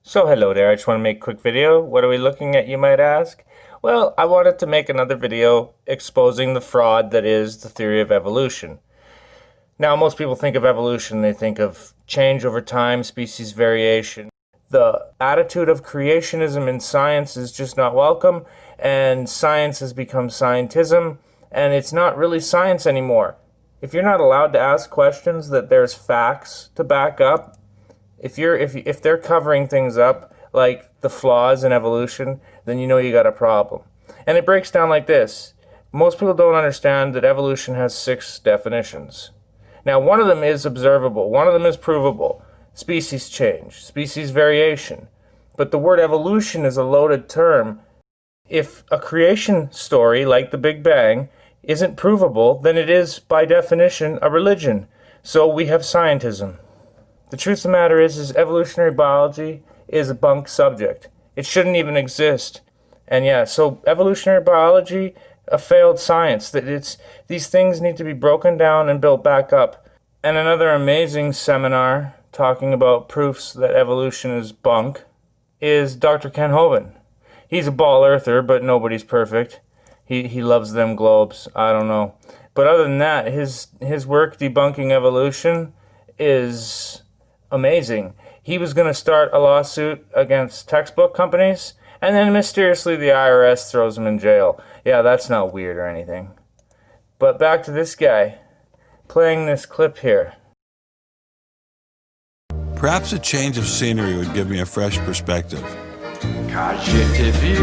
So hello there, I just want to make a quick video. What are we looking at, you might ask? Well, I wanted to make another video exposing the fraud that is the theory of evolution. Now, most people think of evolution, they think of change over time, species variation. The attitude of creationism in science is just not welcome, and science has become scientism, and it's not really science anymore. If you're not allowed to ask questions that there's facts to back up, if they're covering things up like the flaws in evolution, then you know you got a problem. And it breaks down like this. Most people don't understand that evolution has 6 definitions. Now, one of them is observable, one of them is provable. Species change, species variation. But the word evolution is a loaded term. If a creation story like the Big Bang isn't provable, then it is, by definition, a religion. So we have scientism. The truth of the matter is evolutionary biology is a bunk subject. It shouldn't even exist. And yeah, so evolutionary biology, a failed science. These things need to be broken down and built back up. And another amazing seminar talking about proofs that evolution is bunk is Dr. Ken Hovind. He's a ball earther, but nobody's perfect. He loves them globes. I don't know. But other than that, his work debunking evolution is amazing. He was going to start a lawsuit against textbook companies, and then mysteriously the IRS throws him in jail. Yeah, that's not weird or anything. But back to this guy, playing this clip here. Perhaps a change of scenery would give me a fresh perspective. Quand je t'ai vu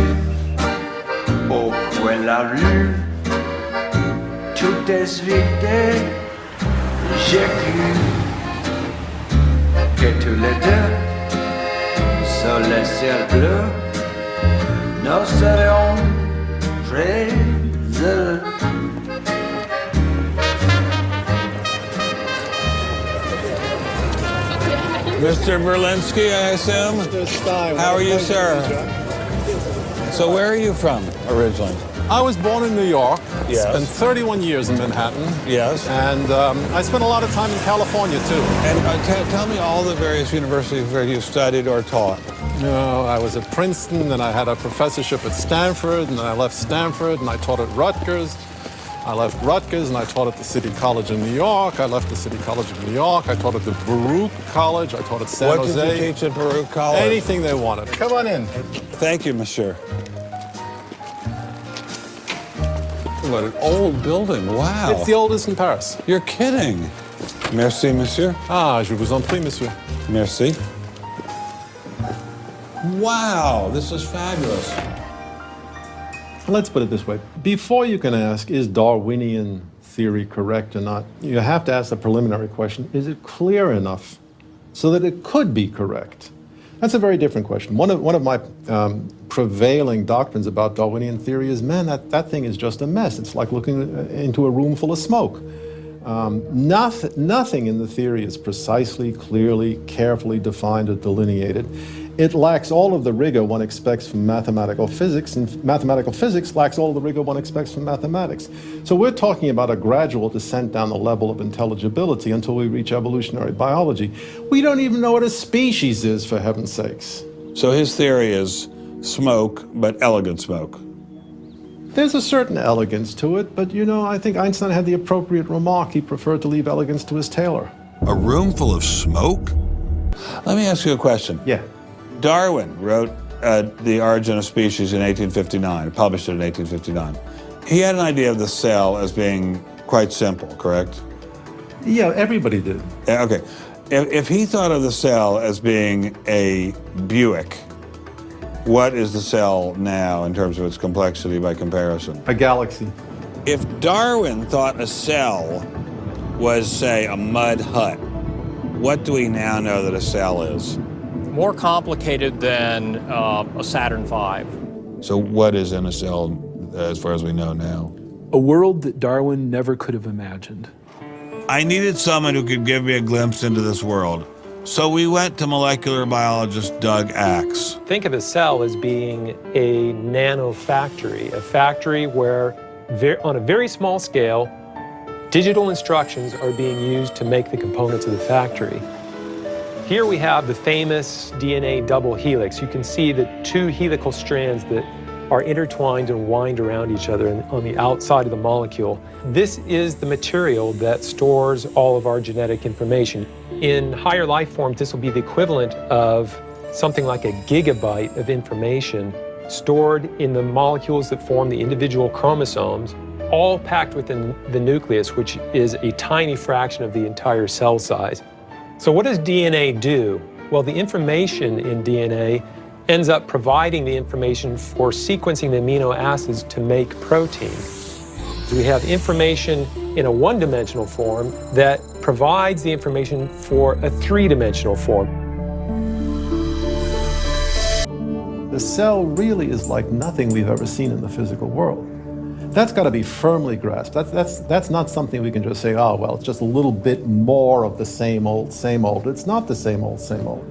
au coin de la rue, tout est vide, j'ai cru que tous les deux, sur le ciel bleu, nous serions très heureux. Mr. Berlinski, I assume? How are you, sir? So where are you from originally? I was born in New York. Yes. Spent 31 years in Manhattan. Yes. And I spent a lot of time in California, too. And tell me all the various universities where you studied or taught. No, I was at Princeton, and I had a professorship at Stanford, and then I left Stanford, and I taught at Rutgers. I left Rutgers, and I taught at the City College in New York. I left the City College of New York. I taught at the Baruch College. I taught at San Jose. What did you teach at Baruch College? Anything they wanted. Come on in. Thank you, monsieur. What an old building. Wow. It's the oldest in Paris. You're kidding. Merci, monsieur. Ah, je vous en prie, monsieur. Merci. Wow, this is fabulous. Let's put it this way. Before you can ask, is Darwinian theory correct or not, you have to ask the preliminary question, is it clear enough so that it could be correct? That's a very different question. One of my prevailing doctrines about Darwinian theory is, man, that thing is just a mess. It's like looking into a room full of smoke. Nothing in the theory is precisely, clearly, carefully defined or delineated. It lacks all of the rigor one expects from mathematical physics, and mathematical physics lacks all of the rigor one expects from mathematics. So we're talking about a gradual descent down the level of intelligibility until we reach evolutionary biology. We don't even know what a species is, for heaven's sakes. So his theory is smoke, but elegant smoke. There's a certain elegance to it, but you know, I think Einstein had the appropriate remark. He preferred to leave elegance to his tailor. A room full of smoke? Let me ask you a question. Yeah. Darwin wrote The Origin of Species in 1859, published it in 1859. He had an idea of the cell as being quite simple, correct? Yeah, everybody did. Okay. If he thought of the cell as being a Buick, what is the cell now in terms of its complexity by comparison? A galaxy. If Darwin thought a cell was, say, a mud hut, what do we now know that a cell is? More complicated than a Saturn V. So what is in a cell as far as we know now? A world that Darwin never could have imagined. I needed someone who could give me a glimpse into this world. So we went to molecular biologist Doug Axe. Think of a cell as being a nanofactory, a factory where, on a very small scale, digital instructions are being used to make the components of the factory. Here we have the famous DNA double helix. You can see the two helical strands that are intertwined and wind around each other on the outside of the molecule. This is the material that stores all of our genetic information. In higher life forms, this will be the equivalent of something like a gigabyte of information stored in the molecules that form the individual chromosomes, all packed within the nucleus, which is a tiny fraction of the entire cell size. So what does DNA do? Well, the information in DNA ends up providing the information for sequencing the amino acids to make protein. So we have information in a one-dimensional form that provides the information for a three-dimensional form. The cell really is like nothing we've ever seen in the physical world. That's got to be firmly grasped. That's not something we can just say, oh, well, it's just a little bit more of the same old, same old. It's not the same old, same old.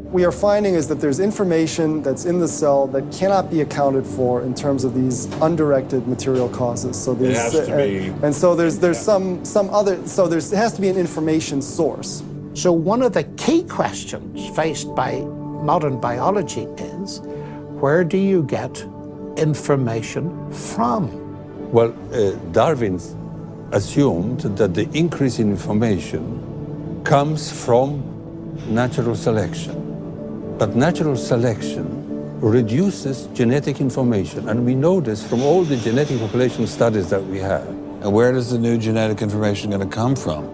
We are finding is that there's information that's in the cell that cannot be accounted for in terms of these undirected material causes. So It has to be. and so there's some other, so it has to be an information source. So one of the key questions faced by modern biology is, where do you get information from? Well, Darwin assumed that the increase in information comes from natural selection. But natural selection reduces genetic information, and we know this from all the genetic population studies that we have. And where does the new genetic information going to come from?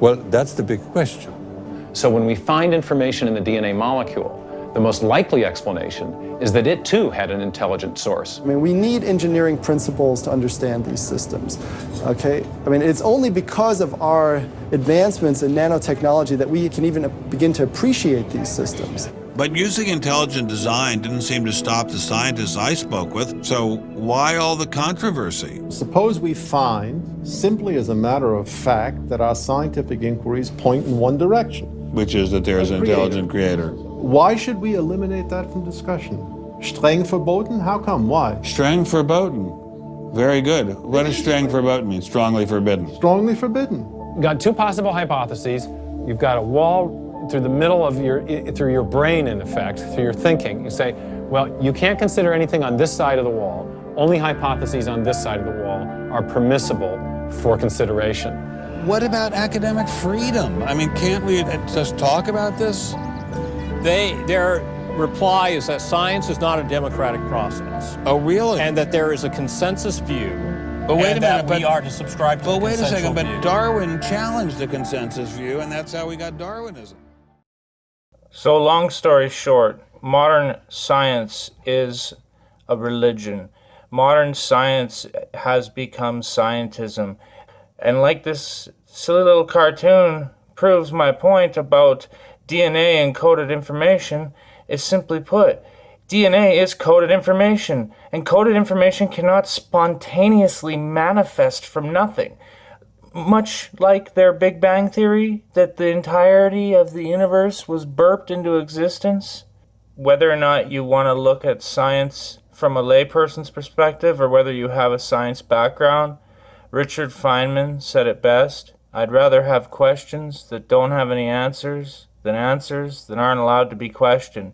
Well, that's the big question. So when we find information in the DNA molecule, the most likely explanation is that it too had an intelligent source. I mean, we need engineering principles to understand these systems, okay? I mean, it's only because of our advancements in nanotechnology that we can even begin to appreciate these systems. But using intelligent design didn't seem to stop the scientists I spoke with, so why all the controversy? Suppose we find, simply as a matter of fact, that our scientific inquiries point in one direction. Which is that there's an intelligent creator. Why should we eliminate that from discussion? Streng verboten? How come? Why? Streng verboten. Very good. What does streng verboten mean? Strongly forbidden. Strongly forbidden. You've got two possible hypotheses. You've got a wall through the middle of through your brain, in effect, through your thinking. You say, well, you can't consider anything on this side of the wall. Only hypotheses on this side of the wall are permissible for consideration. What about academic freedom? I mean, can't we just talk about this? Their reply is that science is not a democratic process. Oh, really? And that there is a consensus view. But wait and a minute, that we are to subscribe to the But wait a second, consensual but view. Darwin challenged the consensus view, and that's how we got Darwinism. So, long story short, modern science is a religion. Modern science has become scientism. And like this silly little cartoon proves my point about DNA encoded information, is simply put, DNA is coded information, and coded information cannot spontaneously manifest from nothing. Much like their Big Bang theory, that the entirety of the universe was burped into existence. Whether or not you want to look at science from a layperson's perspective, or whether you have a science background, Richard Feynman said it best: I'd rather have questions that don't have any answers than answers that aren't allowed to be questioned.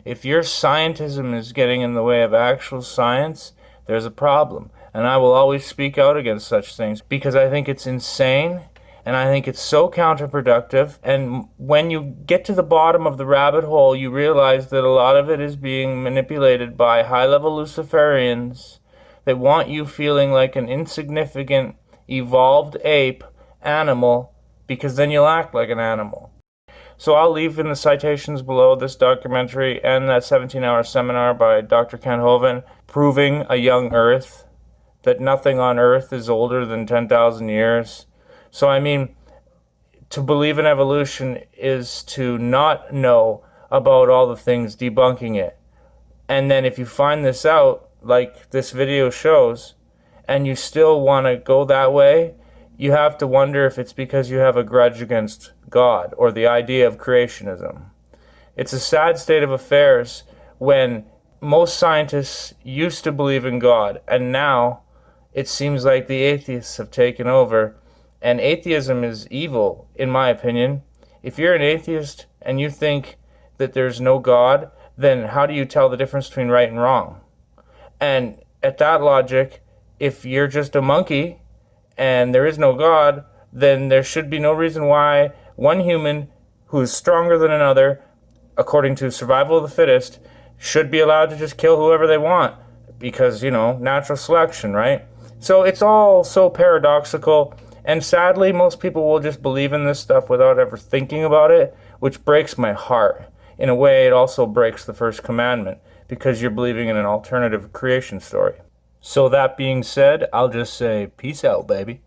If your scientism is getting in the way of actual science, there's a problem. And I will always speak out against such things because I think it's insane and I think it's so counterproductive. And when you get to the bottom of the rabbit hole, you realize that a lot of it is being manipulated by high-level Luciferians that want you feeling like an insignificant, evolved ape animal, because then you'll act like an animal. So I'll leave in the citations below this documentary and that 17-hour seminar by Dr. Ken Hovind, proving a young Earth, that nothing on Earth is older than 10,000 years. So I mean, to believe in evolution is to not know about all the things debunking it. And then if you find this out, like this video shows, and you still want to go that way, you have to wonder if it's because you have a grudge against God or the idea of creationism. It's a sad state of affairs when most scientists used to believe in God, and now it seems like the atheists have taken over. And atheism is evil, in my opinion. If you're an atheist, and you think that there's no God, then how do you tell the difference between right and wrong? And at that logic, if you're just a monkey and there is no God, then there should be no reason why one human who is stronger than another, according to survival of the fittest, should be allowed to just kill whoever they want because, natural selection, right? So it's all so paradoxical, and sadly, most people will just believe in this stuff without ever thinking about it, which breaks my heart. In a way, it also breaks the first commandment, because you're believing in an alternative creation story. So that being said, I'll just say, peace out, baby.